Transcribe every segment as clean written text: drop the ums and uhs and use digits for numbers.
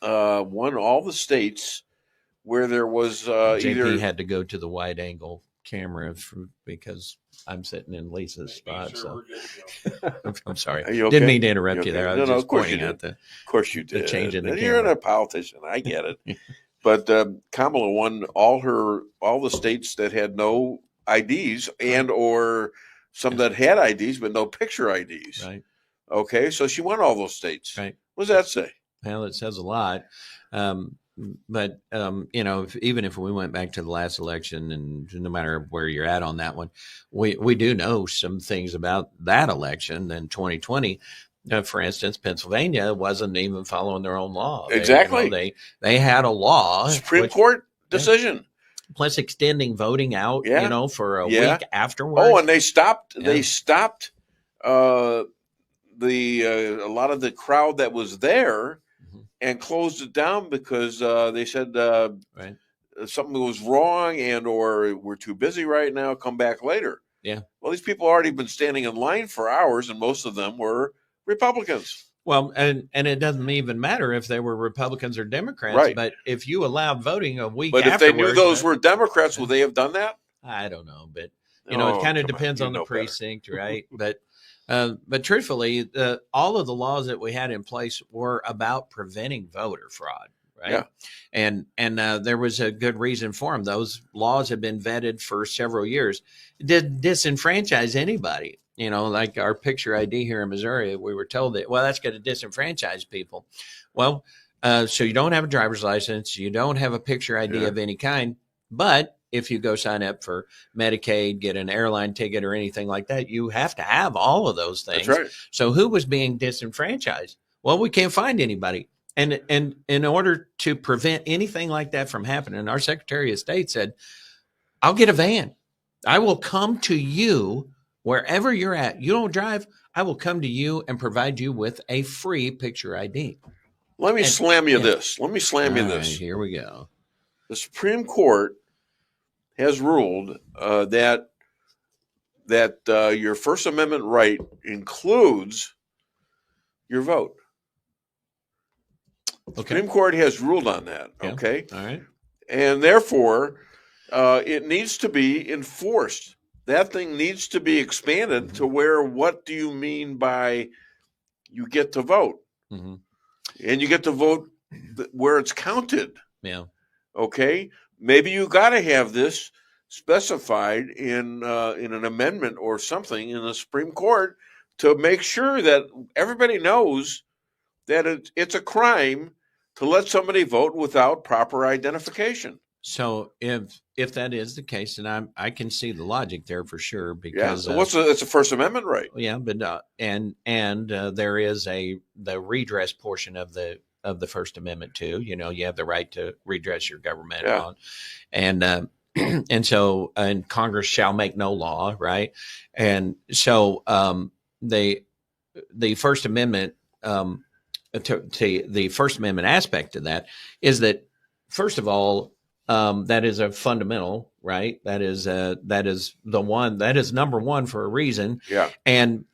Kamala won all the states where there was JP had to go to the wide angle camera because I'm sitting in Lisa's spot. So I'm sorry. Okay? Didn't mean to interrupt you there. I was just pointing out of course you did. The change in the You're camera. a politician. I get it. But Kamala won all the states that had no IDs and or some that had IDs but no picture IDs. Right. Okay, so she won all those states. Right. What does that say? Well, it says a lot. But even if we went back to the last election, and no matter where you're at on that one, we do know some things about that election in 2020. For instance, Pennsylvania wasn't even following their own law. Exactly. They had a law, Supreme Court decision. Plus extending voting out, for a week afterwards. Oh, and they stopped. They stopped a lot of the crowd that was there. And closed it down because they said something was wrong and or we're too busy right now. Come back later. Yeah. Well, these people already been standing in line for hours, and most of them were Republicans. Well, and it doesn't even matter if they were Republicans or Democrats. Right. But if you allow voting a week, but if they knew those were Democrats, would they have done that? I don't know, but it kind of depends on the precinct, right? But truthfully, all of the laws that we had in place were about preventing voter fraud, right? Yeah. And there was a good reason for them. Those laws have been vetted for several years. It didn't disenfranchise anybody. Like our picture ID here in Missouri, we were told that, that's going to disenfranchise people. Well, so you don't have a driver's license, you don't have a picture ID of any kind, but if you go sign up for Medicaid, get an airline ticket or anything like that, you have to have all of those things. That's right. So who was being disenfranchised? Well, we can't find anybody. And in order to prevent anything like that from happening, our Secretary of State said, I'll get a van. I will come to you wherever you're at. You don't drive. I will come to you and provide you with a free picture ID. Let me slam you this. Let me slam you this. Right, here we go. The Supreme Court has ruled that your First Amendment right includes your vote. The Supreme Court has ruled on that. Yeah. Okay. All right. And therefore, it needs to be enforced. That thing needs to be expanded to where, what do you mean by you get to vote? Mm-hmm. And you get to vote where it's counted. Yeah. Okay. Maybe you got to have this specified in an amendment or something in the Supreme Court to make sure that everybody knows that it's a crime to let somebody vote without proper identification. So if that is the case, and I can see the logic there for sure, because it's a First Amendment right. Yeah, but and there is the redress portion of the First Amendment too. You have the right to redress your government on, and so Congress shall make no law, right? And so the First Amendment to the First Amendment aspect of that is that, first of all, that is a fundamental right. That is number one for a reason. Yeah. And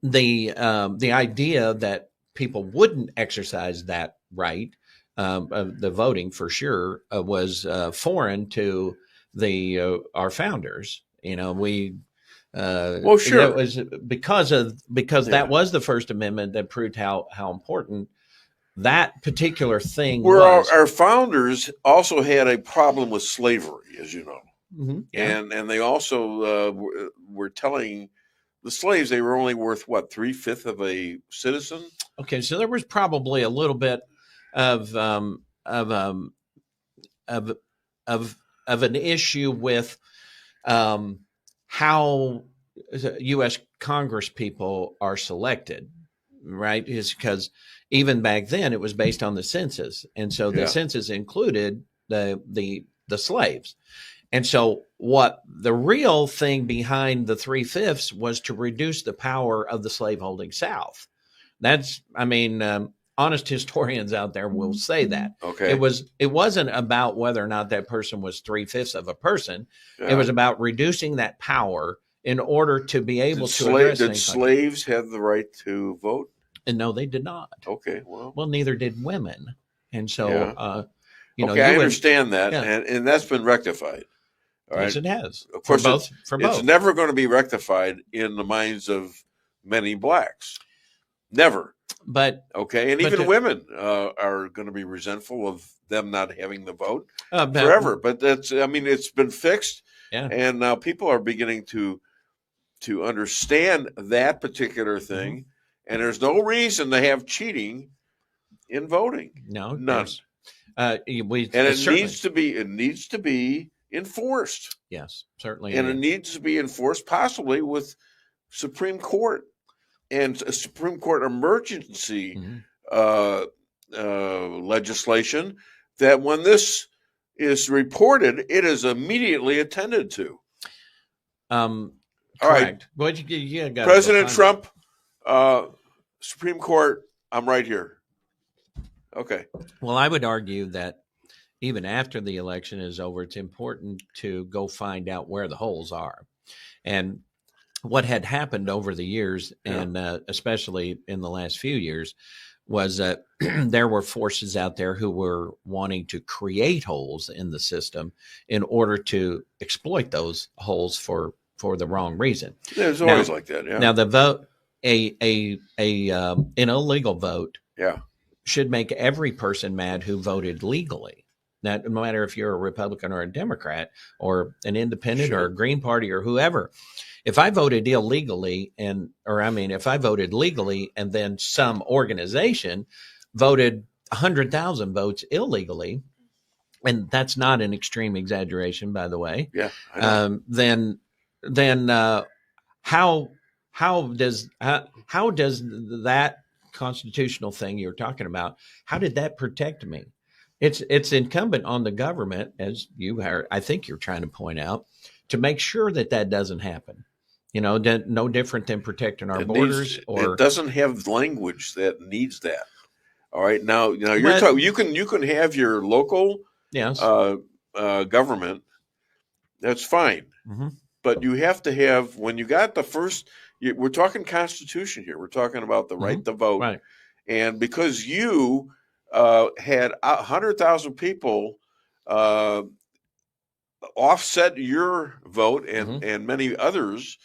the idea that people wouldn't exercise that right, the voting for sure, was foreign to our founders. We well, sure, it was because that was the First Amendment that proved how important that particular thing was. Our founders also had a problem with slavery, as you know. Mm-hmm. Yeah. And they also were telling the slaves they were only worth, 3/5 of a citizen? Okay, so there was probably a little bit of an issue with how U.S. Congress people are selected, right? Is because even back then it was based on the census, and so the census included the slaves. And so what the real thing behind the 3/5 was to reduce the power of the slaveholding South. That's, honest historians out there will say that. Okay. It wasn't about whether or not that person was 3/5 of a person. Yeah. It was about reducing that power in order to be able to address Did things slaves have the right to vote? And no, they did not. Okay, well, neither did women. And so, I understand that, and that's been rectified. All right? Yes, it has. Of course, for both. It's never going to be rectified in the minds of many blacks. Never. But and even women are going to be resentful of them not having the vote forever. But it's been fixed, and now people are beginning to understand that particular thing, and there's no reason to have cheating in voting. No, none. It needs to be enforced. Yes, certainly, and it needs to be enforced, possibly with Supreme Court and a Supreme Court emergency legislation, that when this is reported, it is immediately attended to. All right. President Trump, Supreme Court, I'm right here. Okay. Well, I would argue that even after the election is over, it's important to go find out where the holes are. And what had happened over the years, and especially in the last few years, was that there were forces out there who were wanting to create holes in the system in order to exploit those holes for the wrong reason. There's always like that. Yeah. Now the vote, an illegal vote, should make every person mad who voted legally. Now, no matter if you're a Republican or a Democrat or an independent or a Green Party or whoever, if I voted illegally if I voted legally and then some organization voted 100,000 votes illegally, and that's not an extreme exaggeration, by the way. Yeah. Then how does that constitutional thing you're talking about, how did that protect me? It's incumbent on the government, as I think you're trying to point out, to make sure that doesn't happen. No different than protecting our borders. It doesn't have language that needs that. All right, now you're talking. You can have your local government. That's fine, but you have to have, when you got the first. We're talking Constitution here. We're talking about the right to vote, right? And because you had 100,000 people offset your vote and many others,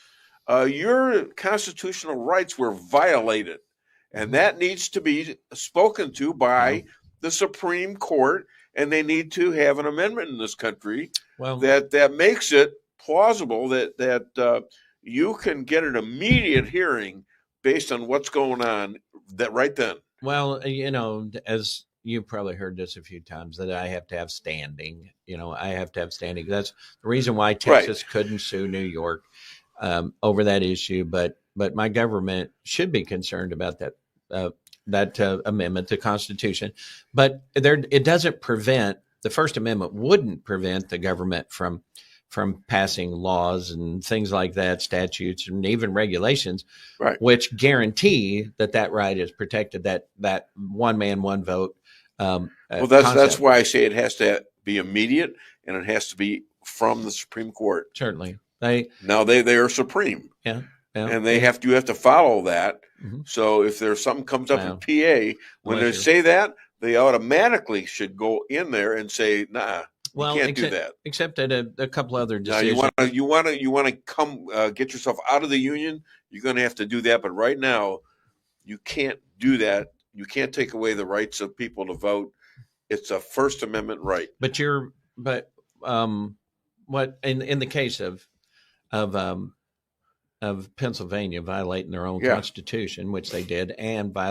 your constitutional rights were violated. And that needs to be spoken to by the Supreme Court, and they need to have an amendment in this country that makes it plausible that you can get an immediate hearing based on what's going on right then. Well, as you've probably heard this a few times, that I have to have standing. I have to have standing. That's the reason why Texas couldn't sue New York over that issue. But my government should be concerned about that amendment to the Constitution. But it doesn't prevent, the First Amendment wouldn't prevent the government from passing laws and things like that, statutes and even regulations, which guarantee that right is protected, that one man, one vote. That's why I say it has to be immediate, and it has to be from the Supreme Court. Certainly. They are supreme. Yeah. And you have to follow that. So if there's something comes up in PA, when they say that, they automatically should go in there and say, nah. You can't do that. Except that a couple other decisions. Now you want to come get yourself out of the union. You're going to have to do that. But right now, you can't do that. You can't take away the rights of people to vote. It's a First Amendment right. But what in the case of Pennsylvania violating their own constitution, which they did, and violating